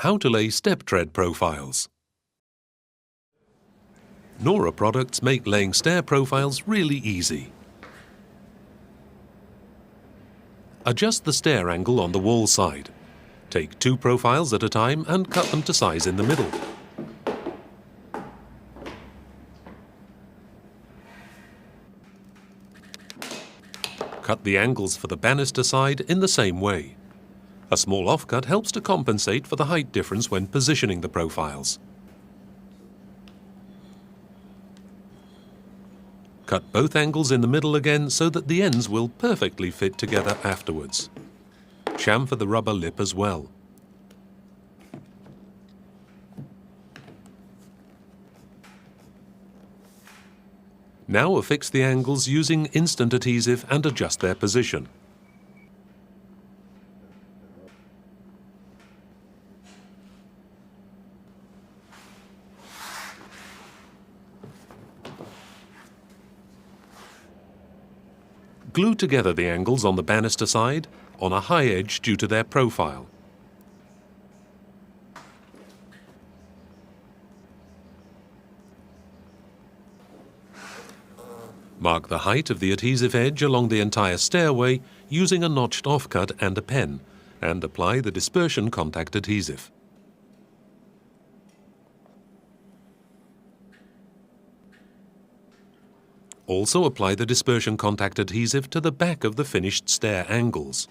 How to lay step tread profiles. Nora products make laying stair profiles really easy. Adjust the stair angle on the wall side. Take 2 profiles at a time and cut them to size in the middle. Cut the angles for the banister side in the same way. A small offcut helps to compensate for the height difference when positioning the profiles. Cut both angles in the middle again so that the ends will perfectly fit together afterwards. Chamfer the rubber lip as well. Now affix the angles using instant adhesive and adjust their position. Glue together the angles on the banister side on a high edge due to their profile. Mark the height of the adhesive edge along the entire stairway using a notched offcut and a pen, and apply the dispersion contact adhesive. Also apply the dispersion contact adhesive to the back of the finished stair angles.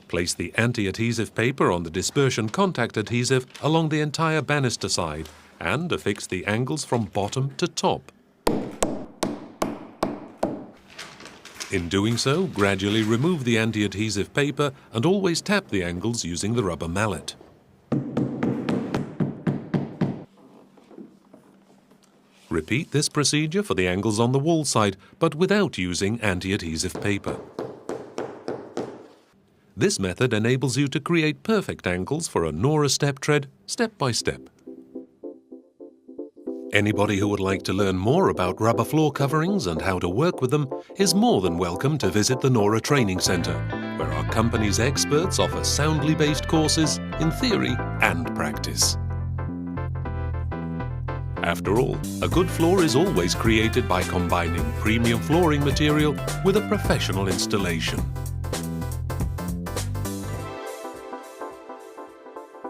Place the anti-adhesive paper on the dispersion contact adhesive along the entire banister side and affix the angles from bottom to top. In doing so, gradually remove the anti-adhesive paper and always tap the angles using the rubber mallet. Repeat this procedure for the angles on the wall side, but without using anti-adhesive paper. This method enables you to create perfect angles for a Nora step tread, step by step. Anybody who would like to learn more about rubber floor coverings and how to work with them is more than welcome to visit the Nora Training Centre, where our company's experts offer soundly based courses in theory and practice. After all, a good floor is always created by combining premium flooring material with a professional installation.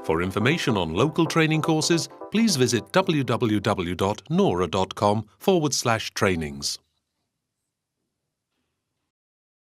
For information on local training courses, please visit www.nora.com/trainings.